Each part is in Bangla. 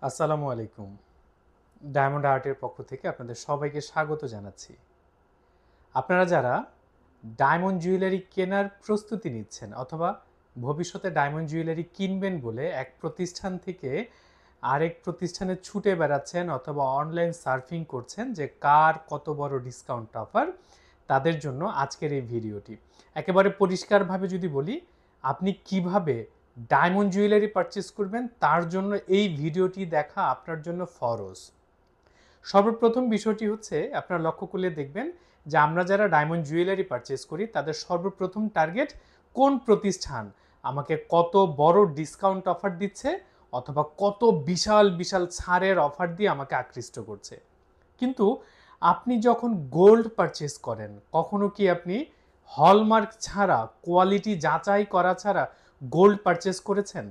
আসসালামু আলাইকুম। ডায়মন্ড আর্টের পক্ষ থেকে আপনাদের সবাইকে স্বাগত জানাচ্ছি। আপনারা যারা ডায়মন্ড জুয়েলারি কেনার প্রস্তুতি নিচ্ছেন অথবা ভবিষ্যতে ডায়মন্ড জুয়েলারি কিনবেন বলে এক প্রতিষ্ঠান থেকে আরেক প্রতিষ্ঠানে ছুটে বেড়াচ্ছেন অথবা অনলাইন সার্ফিং করছেন যে কার কত বড় ডিসকাউন্ট অফার, তাদের জন্য আজকের এই ভিডিওটি। একেবারে পরিষ্কারভাবে যদি বলি, আপনি কিভাবে ডায়মন্ড জুয়েলারি পারচেস করবেন তার জন্য এই ভিডিওটি দেখা আপনার জন্য ফরজ। সর্বপ্রথম বিষয়টি হচ্ছে, আপনারা লক্ষ্য করলে দেখবেন যে আমরা যারা ডায়মন্ড জুয়েলারি পারচেস করি তাদের সর্বপ্রথম টার্গেট কোন প্রতিষ্ঠান আমাকে কত বড় ডিসকাউন্ট অফার দিচ্ছে অথবা কত বিশাল বিশাল ছাড়ের অফার দিয়ে আমাকে আকৃষ্ট করছে। কিন্তু আপনি যখন গোল্ড পারচেস করেন, কখনো কি আপনি হলমার্ক ছাড়া, কোয়ালিটি যাচাই করা ছাড়া গোল্ড পারচেস করেছেন?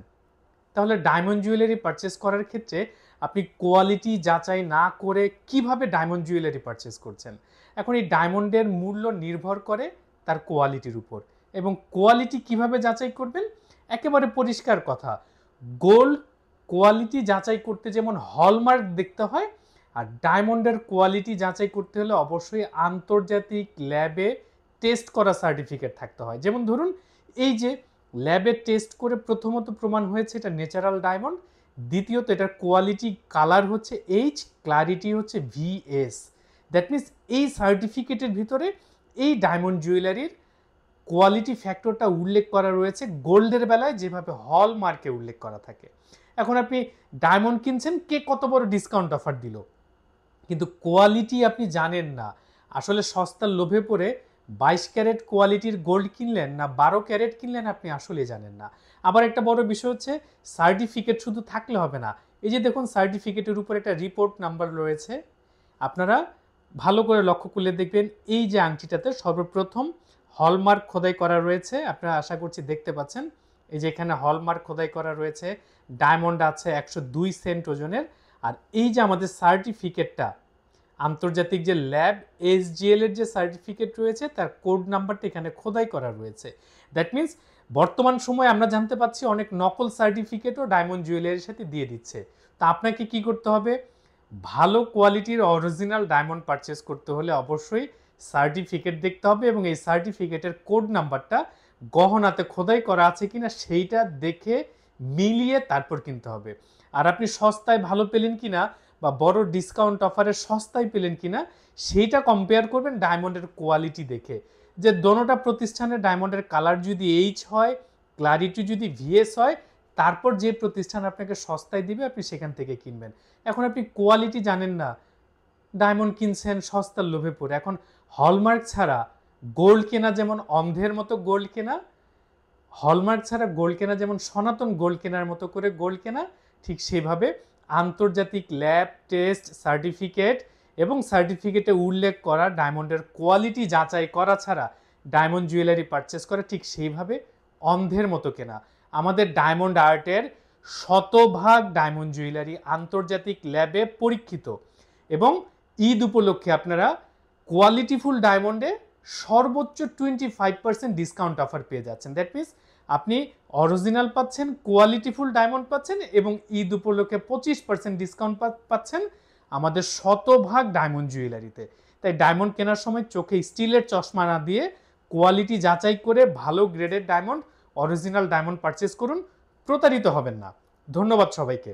তাহলে ডায়মন্ড জুয়েলারি পারচেস করার ক্ষেত্রে আপনি কোয়ালিটি যাচাই না করে কিভাবে ডায়মন্ড জুয়েলারি পারচেস করছেন? এখন এই ডায়মন্ডের মূল্য নির্ভর করে তার কোয়ালিটির উপর, এবং কোয়ালিটি কিভাবে যাচাই করবেন? একেবারে পরিষ্কার কথা, গোল্ড কোয়ালিটি যাচাই করতে যেমন হলমার্ক দেখতে হয়, আর ডায়মন্ডের কোয়ালিটি যাচাই করতে হলে অবশ্যই আন্তর্জাতিক ল্যাবে টেস্ট করা সার্টিফিকেট থাকতে হয়। যেমন ধরুন, এই যে ল্যাবে টেস্ট করে প্রথমত প্রমাণ হয়েছে এটা ন্যাচারাল ডায়মন্ড, দ্বিতীয়ত এটার কোয়ালিটি কালার হচ্ছে এইচ, ক্লারিটি হচ্ছে ভিএস। দ্যাট মিনস এই সার্টিফিকেটের ভিতরে এই ডায়মন্ড জুয়েলারির কোয়ালিটি ফ্যাক্টরটা উল্লেখ করা রয়েছে গোল্ডের বেলায় যেভাবে হলমার্কে উল্লেখ করা থাকে। এখন আপনি ডায়মন্ড কিনছেন, কে কত বড় ডিসকাউন্ট অফার দিল, কিন্তু কোয়ালিটি আপনি জানেন না। আসলে সস্তার লোভে পড়ে 22 ক্যারেট কোয়ালিটির গোল্ড কিনলেন না 12 ক্যারেট কিনলেন, আপনি আসলে জানেন না। আবার একটা বড় বিষয় হচ্ছে, সার্টিফিকেট শুধু থাকলে হবে না। এই যে দেখুন, সার্টিফিকেটের উপর একটা রিপোর্ট নাম্বার রয়েছে। আপনারা ভালো করে লক্ষ্য করলে দেখবেন এই যে আংটিটাতে সর্বপ্রথম হলমার্ক খোদাই করা রয়েছে। আপনারা আশা করছি দেখতে পাচ্ছেন, এই যে এখানে হলমার্ক খোদাই করা রয়েছে, ডায়মন্ড আছে 102 সেন্ট ওজনের। আর এই যে আমাদের সার্টিফিকেটটা, আন্তর্জাতিক যে ল্যাব এসজিএল এর যে সার্টিফিকেট রয়েছে তার কোড নাম্বারটা এখানে খোদাই করা রয়েছে। দ্যাট মিনস বর্তমান সময়ে আমরা জানতে পাচ্ছি অনেক নকল সার্টিফিকেটও ডায়মন্ড জুয়েলারির সাথে দিয়ে দিচ্ছে। তা আপনাকে কি করতে হবে? ভালো কোয়ালিটির অরিজিনাল ডায়মন্ড পারচেস করতে হলে অবশ্যই সার্টিফিকেট দেখতে হবে, এবং এই সার্টিফিকেটের কোড নাম্বারটা গহনাতে খোদাই করা আছে কিনা সেইটা দেখে মিলিয়ে তারপর কিনতে হবে। আর আপনি সস্তায় ভালো পেলেন কিনা বা বড় ডিসকাউন্ট অফারে সস্তায় পেলেন কিনা সেইটা কম্পেয়ার করবেন ডায়মন্ডের কোয়ালিটি দেখে, যে দোনোটা প্রতিষ্ঠানের ডায়মন্ডের কালার যদি এইচ হয়, ক্লারিটি যদি ভিএস হয়, তারপর যে প্রতিষ্ঠান আপনাকে সস্তায় দিবে আপনি সেখান থেকে কিনবেন। এখন আপনি কোয়ালিটি জানেন না, ডায়মন্ড কিনছেন সস্তার লোভে পড়ে। এখন হলমার্ক ছাড়া গোল্ড কেনা যেমন অন্ধের মতো গোল্ড কেনা, হলমার্ক ছাড়া গোল্ড কেনা যেমন সনাতন গোল্ড কেনার মতো করে গোল্ড কেনা, ঠিক সেভাবে আন্তর্জাতিক ল্যাব টেস্ট সার্টিফিকেট এবং সার্টিফিকেটে উল্লেখ করা ডায়মন্ডের কোয়ালিটি যাচাই করা ছাড়া ডায়মন্ড জুয়েলারি পারচেস করা ঠিক সেইভাবে অন্ধের মতো কেনা। আমাদের ডায়মন্ড আর্টের শতভাগ ডায়মন্ড জুয়েলারি আন্তর্জাতিক ল্যাবে পরীক্ষিত, এবং ঈদ উপলক্ষে আপনারা কোয়ালিটিফুল ডায়মন্ডে সর্বোচ্চ 25% ডিসকাউন্ট অফার পেয়ে যাচ্ছেন। দ্যাট মিনস আপনি অরিজিনাল পাচ্ছেন, কোয়ালিটিফুল ডায়মন্ড পাচ্ছেন, এবং ঈদ উপলক্ষে 25% ডিসকাউন্ট পাচ্ছেন আমাদের শতভাগ ডায়মন্ড জুয়েলারিতে। তাই ডায়মন্ড কেনার সময় চোখে স্টিলের চশমা না দিয়ে কোয়ালিটি যাচাই করে ভালো গ্রেডের ডায়মন্ড, অরিজিনাল ডায়মন্ড পারচেস করুন, প্রতারিত হবেন না। ধন্যবাদ সবাইকে।